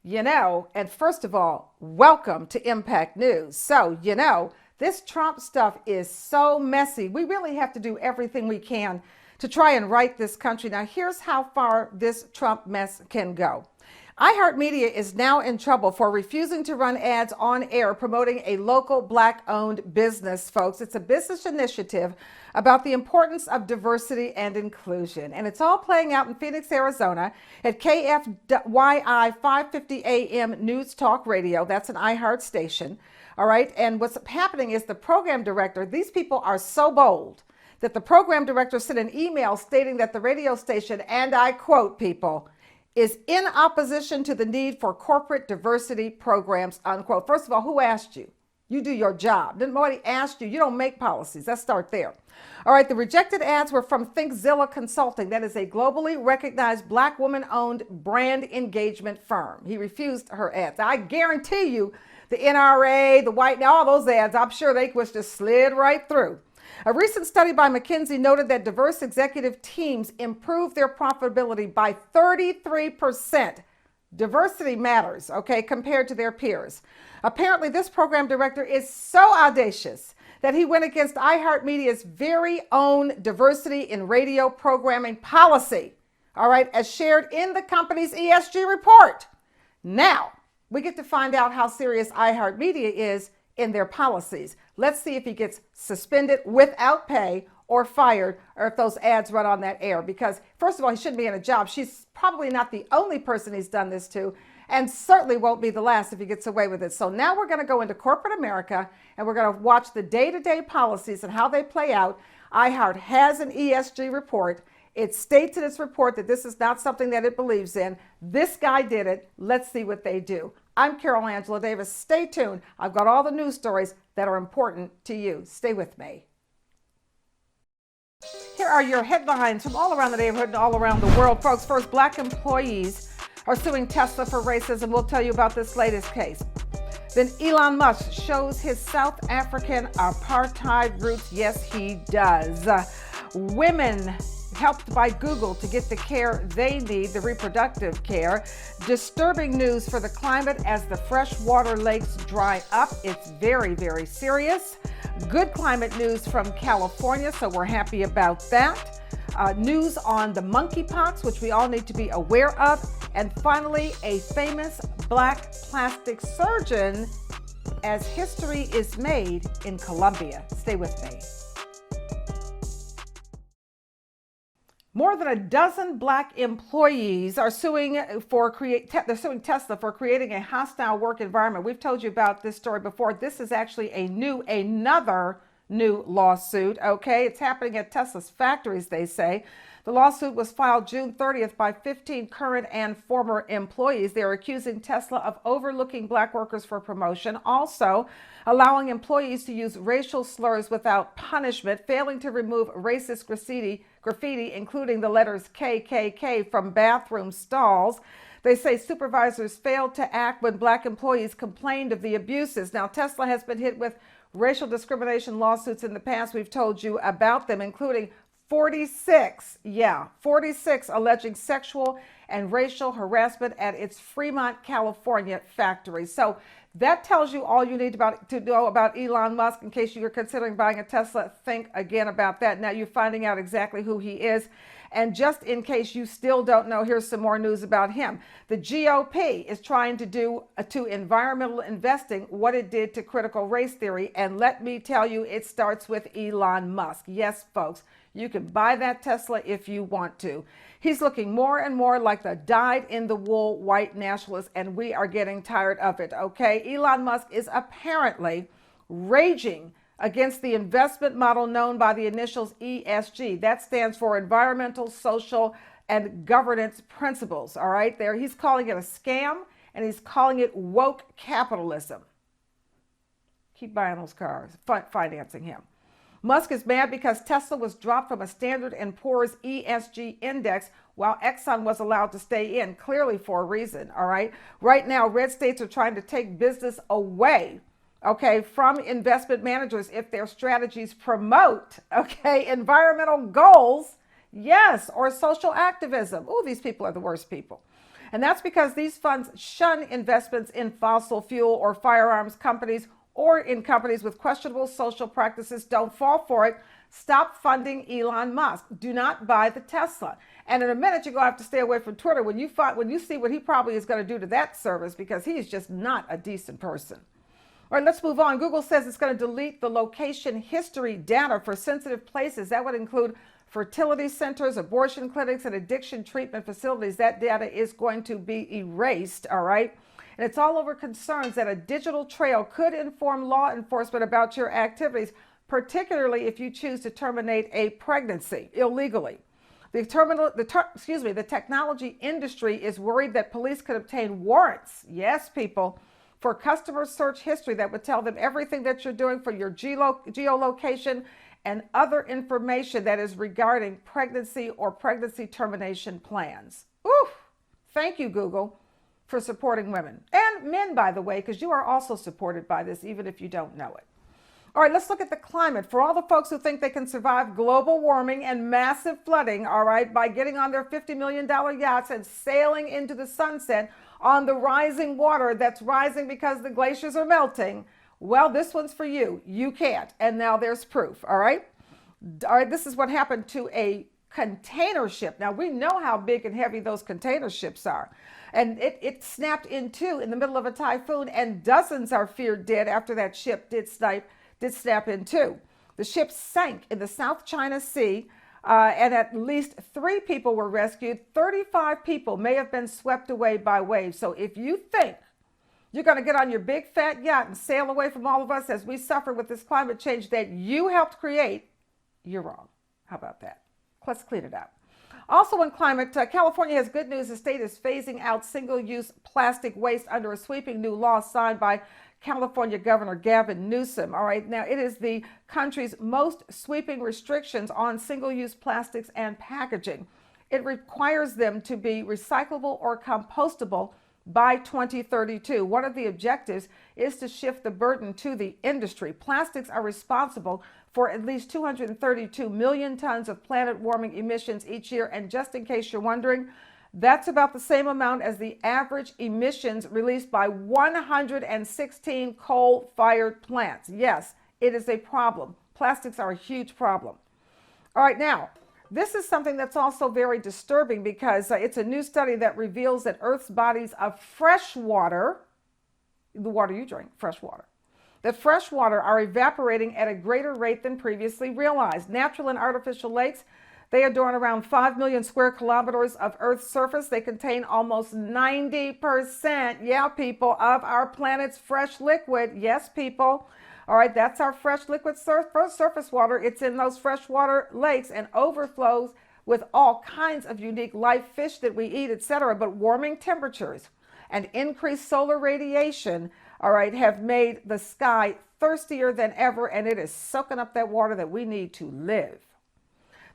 And first of all, welcome to Impact News. This Trump stuff is so messy. We really have to do everything we can to try and right this country. Now, here's how far this Trump mess can go. iHeartMedia is now in trouble for refusing to run ads on air promoting a local Black-owned business, folks. It's a business initiative about the importance of diversity and inclusion. And it's all playing out in Phoenix, Arizona at KFYI 550 AM News Talk Radio. That's an iHeart station. All right. And what's happening is the program director, these people are so bold that the program director sent an email stating that the radio station, and I quote, people, is in opposition to the need for corporate diversity programs, unquote. First of all, who asked you? You do your job. Nobody asked you. You don't make policies. Let's start there. All right, the rejected ads were from ThinkZilla Consulting. That is a globally recognized Black woman-owned brand engagement firm. He refused her ads. I guarantee you the NRA, the white, all those ads, I'm sure they just slid right through. A recent study by McKinsey noted that diverse executive teams improve their profitability by 33%. Diversity matters, okay, compared to their peers. Apparently, this program director is so audacious that he went against iHeartMedia's very own diversity in radio programming policy, all right, as shared in the company's ESG report. Now, we get to find out how serious iHeartMedia is in their policies. Let's see if he gets suspended without pay or fired, or if those ads run on that air. Because first of all, he shouldn't be in a job. She's probably not the only person he's done this to, and certainly won't be the last if he gets away with it. So now we're going to go into corporate America, and we're going to watch the day-to-day policies and how they play out. iHeart has an ESG report. It states in its report that this is not something that it believes in. This guy did it. Let's see what they do. I'm Carol Angela Davis. Stay tuned. I've got all the news stories that are important to you. Stay with me. Here are your headlines from all around the neighborhood and all around the world. Folks, first, Black employees are suing Tesla for racism. We'll tell you about this latest case. Then Elon Musk shows his South African apartheid roots. Yes, he does. Women helped by Google to get the care they need, the reproductive care. Disturbing news for the climate as the freshwater lakes dry up. It's very, very serious. Good climate news from California, so we're happy about that. News on the monkeypox, which we all need to be aware of. And finally, a famous Black plastic surgeon as history is made in Colombia. Stay with me. More than a dozen Black employees are suing Tesla for creating a hostile work environment. We've told you about this story before. This is actually another new lawsuit, okay? It's happening at Tesla's factories, they say. The lawsuit was filed June 30th by 15 current and former employees. They're accusing Tesla of overlooking Black workers for promotion, also allowing employees to use racial slurs without punishment, failing to remove racist graffiti, including the letters KKK from bathroom stalls. They say supervisors failed to act when Black employees complained of the abuses. Now, Tesla has been hit with racial discrimination lawsuits in the past. We've told you about them, including 46 alleging sexual and racial harassment at its Fremont, California factory. So that tells you all you need to know about Elon Musk. In case you're considering buying a Tesla, think again about that. Now you're finding out exactly who he is. And just in case you still don't know, here's some more news about him. The GOP is trying to do to environmental investing what it did to critical race theory. And let me tell you, it starts with Elon Musk. Yes, folks, you can buy that Tesla if you want to. He's looking more and more like the dyed-in-the-wool white nationalist, and we are getting tired of it, okay? Elon Musk is apparently raging against the investment model known by the initials ESG. That stands for environmental, social, and governance principles, all right? He's calling it a scam, and he's calling it woke capitalism. Keep buying those cars, financing him. Musk is mad because Tesla was dropped from a Standard & Poor's ESG index while Exxon was allowed to stay in, clearly for a reason, all right? Right now, red states are trying to take business away, okay, from investment managers if their strategies promote, okay, environmental goals, yes, or social activism. Oh, these people are the worst people. And that's because these funds shun investments in fossil fuel or firearms companies or in companies with questionable social practices. Don't fall for it. Stop funding Elon Musk. Do not buy the Tesla. And in a minute, you're going to have to stay away from Twitter when you see what he probably is going to do to that service, because he is just not a decent person. All right, let's move on. Google says it's going to delete the location history data for sensitive places. That would include fertility centers, abortion clinics, and addiction treatment facilities. That data is going to be erased, all right? And it's all over concerns that a digital trail could inform law enforcement about your activities, particularly if you choose to terminate a pregnancy illegally. The technology industry is worried that police could obtain warrants, yes, people, for customer search history that would tell them everything that you're doing for your geolocation and other information that is regarding pregnancy or pregnancy termination plans. Oof! Thank you, Google, for supporting women and men, by the way, because you are also supported by this, even if you don't know it. All right, let's look at the climate. For all the folks who think they can survive global warming and massive flooding, all right, by getting on their $50 million yachts and sailing into the sunset on the rising water that's rising because the glaciers are melting, well, this one's for you. You can't. And now there's proof, all right? All right, this is what happened to a container ship. Now, we know how big and heavy those container ships are. And it snapped in two in the middle of a typhoon, and dozens are feared dead after that ship did snap in two. The ship sank in the South China Sea, and at least 3 people were rescued. 35 people may have been swept away by waves. So if you think you're going to get on your big fat yacht and sail away from all of us as we suffer with this climate change that you helped create, you're wrong. How about that? Let's clean it up. Also in climate, California has good news. The state is phasing out single-use plastic waste under a sweeping new law signed by California Governor Gavin Newsom. All right, now it is the country's most sweeping restrictions on single-use plastics and packaging. It requires them to be recyclable or compostable by 2032. One of the objectives is to shift the burden to the industry. Plastics are responsible for at least 232 million tons of planet warming emissions each year. And just in case you're wondering, that's about the same amount as the average emissions released by 116 coal-fired plants. Yes, it is a problem. Plastics are a huge problem. All right, now, this is something that's also very disturbing because it's a new study that reveals that Earth's bodies of fresh water, the water you drink, fresh water, that fresh water are evaporating at a greater rate than previously realized. Natural and artificial lakes, they adorn around 5 million square kilometers of Earth's surface. They contain almost 90%, yeah, people, of our planet's fresh liquid. Yes, people. All right, that's our fresh liquid surface water. It's in those freshwater lakes and overflows with all kinds of unique life, fish that we eat, etc. But warming temperatures and increased solar radiation, all right, have made the sky thirstier than ever, and it is soaking up that water that we need to live.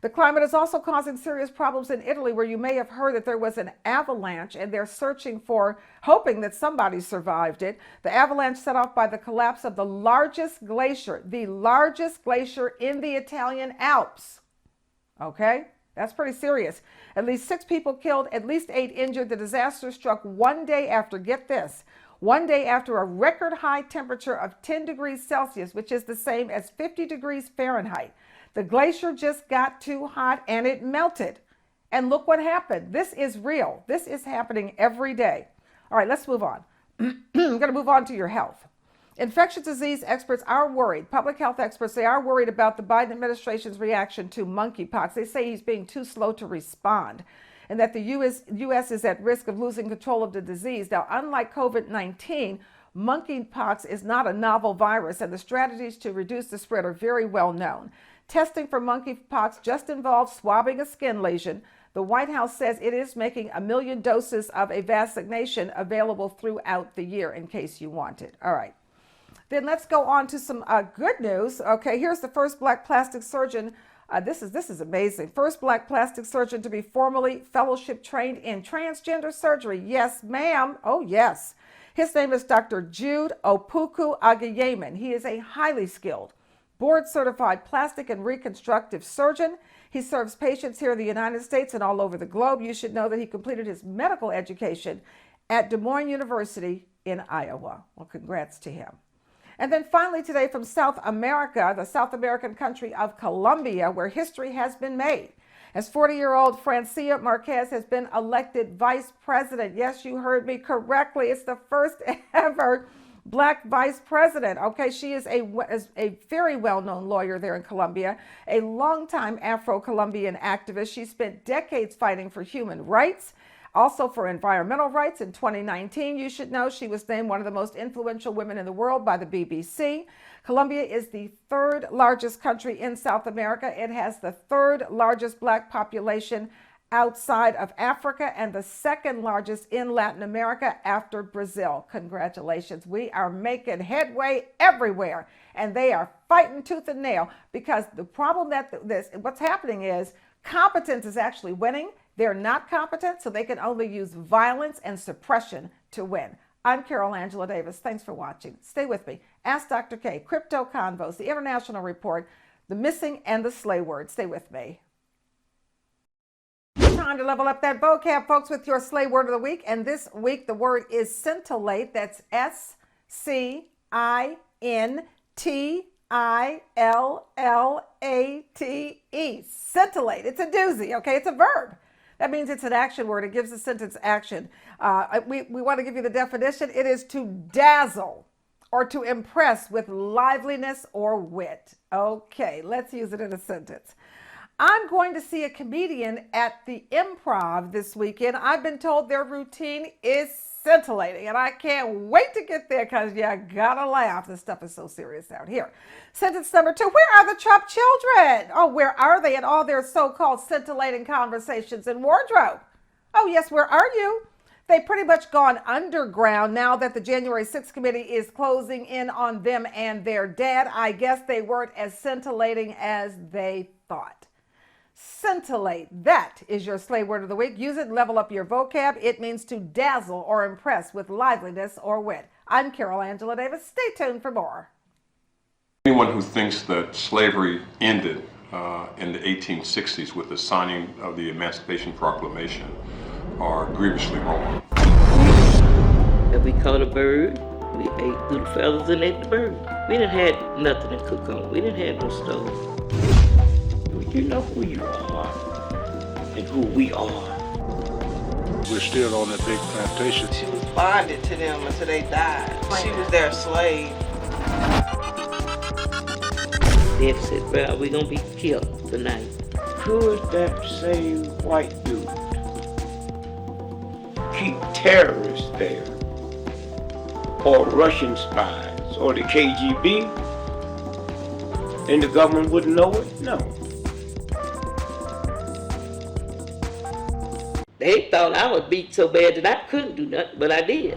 The climate is also causing serious problems in Italy, where you may have heard that there was an avalanche and they're hoping that somebody survived it. The avalanche set off by the collapse of the largest glacier in the Italian Alps. Okay, that's pretty serious. At least 6 people killed, at least 8 injured. The disaster struck one day after, get this, one day after a record high temperature of 10 degrees Celsius, which is the same as 50 degrees Fahrenheit. The glacier just got too hot and it melted. And look what happened. This is real. This is happening every day. All right, let's move on. I'm going to move on to your health. Infectious disease experts are worried. Public health experts, they are worried about the Biden administration's reaction to monkeypox. They say he's being too slow to respond and that the U.S. is at risk of losing control of the disease. Now, unlike COVID-19, monkeypox is not a novel virus, and the strategies to reduce the spread are very well known. Testing for monkeypox just involves swabbing a skin lesion. The White House says it is making 1 million doses of a vaccination available throughout the year in case you want it. All right. Then let's go on to some good news. Okay, here's the first Black plastic surgeon. This is amazing. First Black plastic surgeon to be formally fellowship trained in transgender surgery. Yes, ma'am. Oh, yes. His name is Dr. Jude Opoku Agayeman. He is a highly skilled, board-certified plastic and reconstructive surgeon. He serves patients here in the United States and all over the globe. You should know that he completed his medical education at Des Moines University in Iowa. Well, congrats to him. And then finally today from South America, the South American country of Colombia, where history has been made. As 40-year-old Francia Marquez has been elected vice president. Yes, you heard me correctly. It's the first ever Black vice president. Okay, she is a very well-known lawyer there in Colombia, a longtime Afro-Colombian activist. She spent decades fighting for human rights, also for environmental rights. In 2019, you should know, she was named one of the most influential women in the world by the BBC. Colombia is the third largest country in South America. It has the third largest Black population outside of Africa and the second largest in Latin America after Brazil. Congratulations. We are making headway everywhere, and they are fighting tooth and nail, because the problem what's happening is competence is actually winning. They're not competent, so they can only use violence and suppression to win. I'm Carol Angela Davis. Thanks for watching. Stay with me. Ask Dr. K, Crypto Convos, the International Report, the Missing and the Slay Word. Stay with me. Time to level up that vocab, folks, with your Slay Word of the Week. And this week, the word is scintillate. That's scintillate. Scintillate. It's a doozy, okay? It's a verb. That means it's an action word. It gives the sentence action. We want to give you the definition. It is to dazzle or to impress with liveliness or wit. Okay, let's use it in a sentence. I'm going to see a comedian at the Improv this weekend. I've been told their routine is scintillating, and I can't wait to get there because you gotta laugh. This stuff is so serious out here. Sentence number 2, where are the Trump children? Oh, where are they in all their so-called scintillating conversations and wardrobe? Oh, yes, where are you? They've pretty much gone underground now that the January 6th committee is closing in on them and their dad. I guess they weren't as scintillating as they thought. Scintillate. That is your Slay Word of the Week. Use it and level up your vocab. It means to dazzle or impress with liveliness or wit. I'm Carol Angela Davis. Stay tuned for more. Anyone who thinks that slavery ended in the 1860s with the signing of the Emancipation Proclamation are grievously wrong. If we caught a bird, we ate through the feathers and ate the bird. We didn't have nothing to cook on. We didn't have no stove. You know who you are and who we are. We're still on that big plantation. She was bonded to them until they died. She was their slave. They said, well, we're going to be killed tonight. Could that same white dude keep terrorists there? Or Russian spies? Or the KGB? And the government wouldn't know it? No. They thought I was beat so bad that I couldn't do nothing, but I did.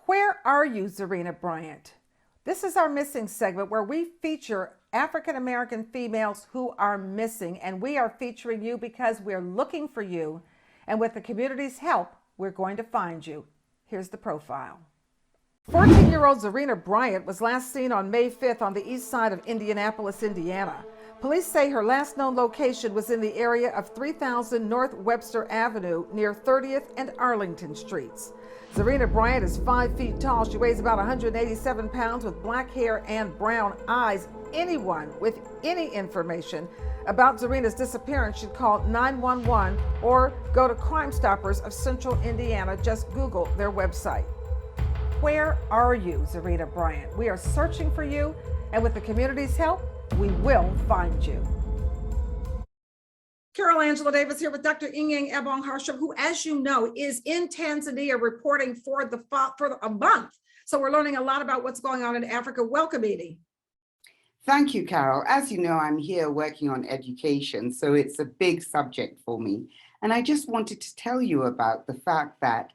Where are you, Zarina Bryant? This is our missing segment where we feature African American females who are missing, and we are featuring you because we're looking for you, and with the community's help, we're going to find you. Here's the profile. 14-year-old Zarina Bryant was last seen on May 5th on the east side of Indianapolis, Indiana. Police say her last known location was in the area of 3000 North Webster Avenue near 30th and Arlington Streets. Zarina Bryant is 5 feet tall. She weighs about 187 pounds with black hair and brown eyes. Anyone with any information about Zarina's disappearance should call 911 or go to Crime Stoppers of Central Indiana. Just Google their website. Where are you, Zarina Bryant? We are searching for you, and with the community's help, we will find you. Carol Angela Davis here with Dr. Inyang Ebong Harsham, who, as you know, is in Tanzania reporting for a month. So we're learning a lot about what's going on in Africa. Welcome, Edie. Thank you, Carol. As you know, I'm here working on education, so it's a big subject for me. And I just wanted to tell you about the fact that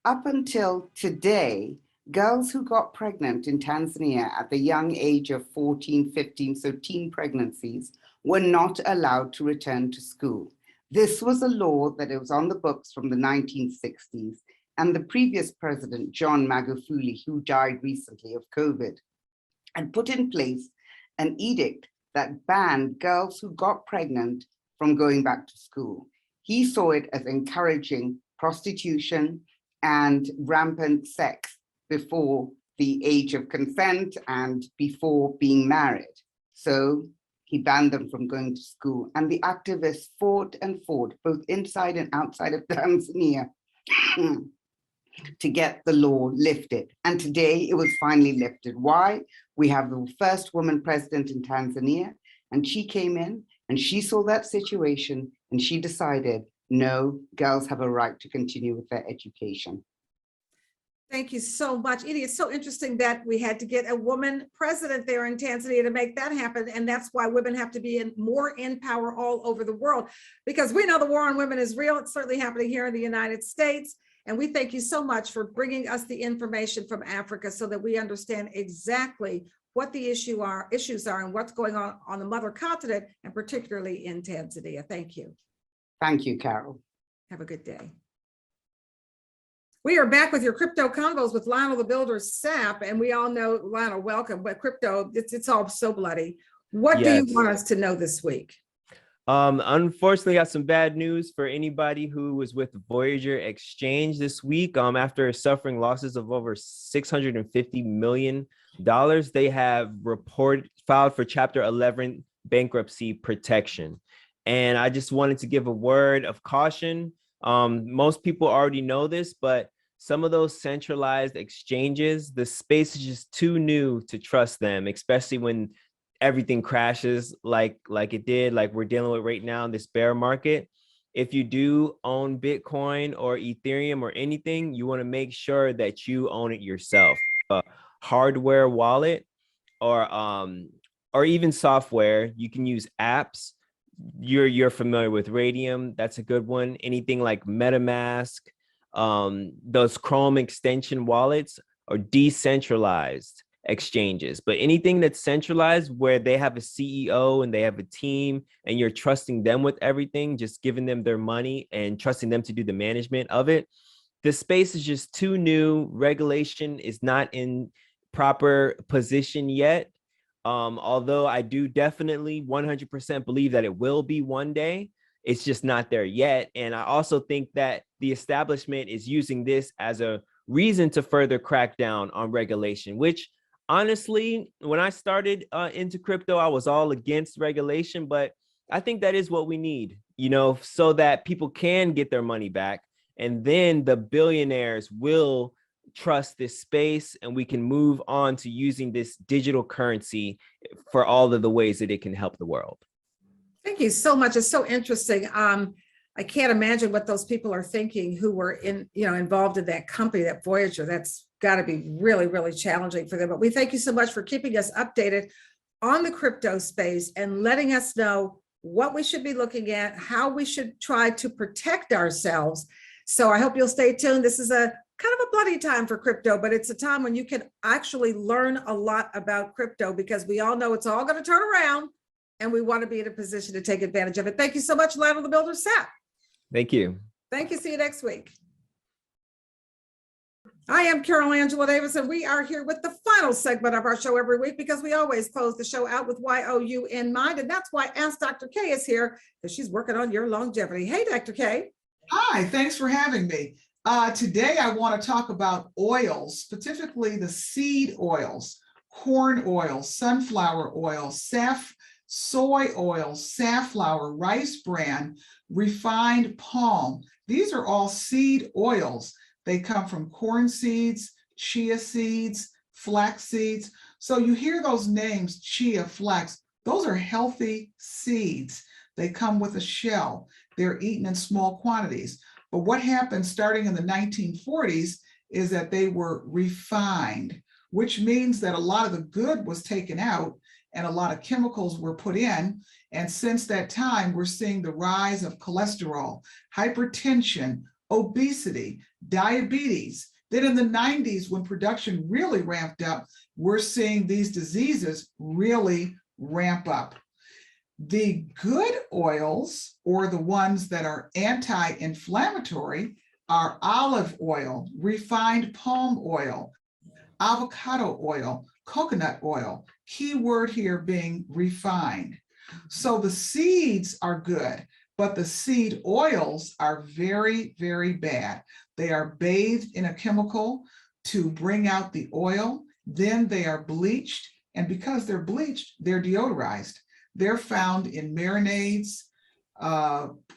up until today, girls who got pregnant in Tanzania at the young age of 14, 15, so teen pregnancies, were not allowed to return to school. This was a law that was on the books from the 1960s, and the previous president, John Magufuli, who died recently of COVID, had put in place an edict that banned girls who got pregnant from going back to school. He saw it as encouraging prostitution and rampant sex before the age of consent and before being married. So he banned them from going to school. And the activists fought and fought, both inside and outside of Tanzania, to get the law lifted. And today it was finally lifted. Why? We have the first woman president in Tanzania, and she came in and she saw that situation and she decided, no, girls have a right to continue with their education. Thank you so much, Edie. It's so interesting that we had to get a woman president there in Tanzania to make that happen. And that's why women have to be more in power all over the world, because we know the war on women is real. It's certainly happening here in the United States. And we thank you so much for bringing us the information from Africa so that we understand exactly what the issues are and what's going on the mother continent, and particularly in Tanzania. Thank you. Thank you, Carol. Have a good day. We are back with your crypto convos with Lionel the Builder Sapp, and we all know, Lionel, welcome, but crypto, it's all so bloody. What do you want us to know this week? Unfortunately, got some bad news for anybody who was with Voyager Exchange this week. After suffering losses of over $650 million, they have filed for Chapter 11 bankruptcy protection. And I just wanted to give a word of caution. Most people already know this, but some of those centralized exchanges, the space is just too new to trust them, especially when everything crashes like it did, like we're dealing with right now in this bear market. If you do own Bitcoin or Ethereum or anything, you want to make sure that you own it yourself. A hardware wallet or even software, you can use apps. You're familiar with Radium, that's a good one. Anything like MetaMask, those Chrome extension wallets are decentralized exchanges, but anything that's centralized where they have a CEO and they have a team and you're trusting them with everything, just giving them their money and trusting them to do the management of it, the space is just too new. Regulation is not in proper position yet. Although I do definitely 100% believe that it will be one day, it's just not there yet. And I also think that the establishment is using this as a reason to further crack down on regulation, which honestly, when I started into crypto, I was all against regulation, but I think that is what we need, so that people can get their money back. And then the billionaires will trust this space and we can move on to using this digital currency for all of the ways that it can help the world. Thank you so much. It's so interesting. I can't imagine what those people are thinking who were involved in that company, that Voyager. That's got to be really, really challenging for them. But we thank you so much for keeping us updated on the crypto space and letting us know what we should be looking at, how we should try to protect ourselves. So I hope you'll stay tuned. This is a kind of a bloody time for crypto, but it's a time when you can actually learn a lot about crypto, because we all know it's all going to turn around and we want to be in a position to take advantage of it. Thank you so much, Lionel the Builder Sapp. Thank you. Thank you. See you next week. I am Carol Angela Davis, and we are here with the final segment of our show every week, because we always close the show out with YOU in mind. And that's why Ask Dr. K is here, because she's working on your longevity. Hey, Dr. K. Hi, thanks for having me. Today, I want to talk about oils, specifically the seed oils, corn oil, sunflower oil, soy oil, safflower, rice bran, refined palm. These are all seed oils. They come from corn seeds, chia seeds, flax seeds. So you hear those names, chia, flax, those are healthy seeds. They come with a shell. They're eaten in small quantities. But what happened starting in the 1940s is that they were refined, which means that a lot of the good was taken out and a lot of chemicals were put in. And since that time, we're seeing the rise of cholesterol, hypertension, obesity, diabetes. Then in the 90s, when production really ramped up, we're seeing these diseases really ramp up. The good oils, or the ones that are anti-inflammatory, are olive oil, refined palm oil, avocado oil, coconut oil, key word here being refined. So the seeds are good, but the seed oils are very, very bad. They are bathed in a chemical to bring out the oil, then they are bleached, and because they're bleached, they're deodorized. They're found in marinades,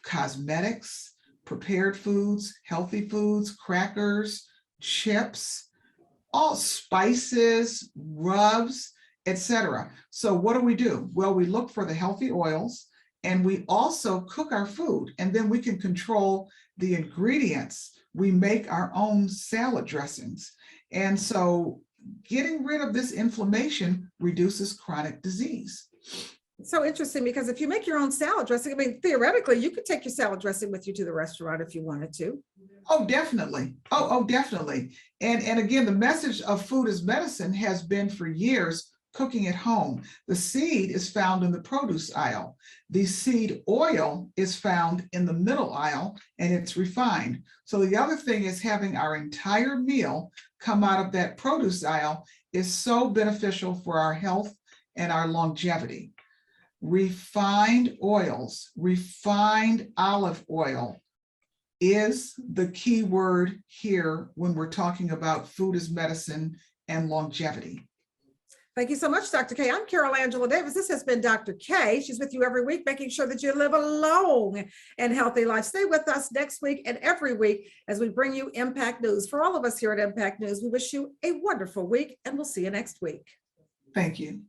cosmetics, prepared foods, healthy foods, crackers, chips, all spices, rubs, etc. So what do? Well, we look for the healthy oils, and we also cook our food, and then we can control the ingredients. We make our own salad dressings. And so getting rid of this inflammation reduces chronic disease. It's so interesting because if you make your own salad dressing, I mean, theoretically, you could take your salad dressing with you to the restaurant if you wanted to. Oh, definitely. Oh, definitely. And again, the message of food as medicine has been for years, cooking at home. The seed is found in the produce aisle. The seed oil is found in the middle aisle, and it's refined. So the other thing is having our entire meal come out of that produce aisle is so beneficial for our health and our longevity. Refined oils, refined olive oil is the key word here when we're talking about food as medicine and longevity. Thank you so much, Dr. K. I'm Carol Angela Davis. This has been Dr. K. She's with you every week, making sure that you live a long and healthy life. Stay with us next week and every week as we bring you Impact News. For all of us here at Impact News, we wish you a wonderful week, and we'll see you next week. Thank you.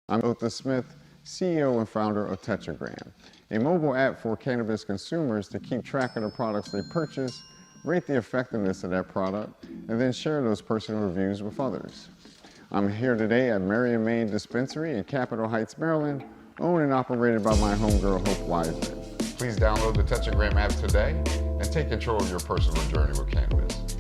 I'm Otha Smith, CEO and founder of Tetragram, a mobile app for cannabis consumers to keep track of the products they purchase, rate the effectiveness of that product, and then share those personal reviews with others. I'm here today at Marion Main Dispensary in Capitol Heights, Maryland, owned and operated by my homegirl, Hope Wiseman. Please download the Tetragram app today and take control of your personal journey with cannabis.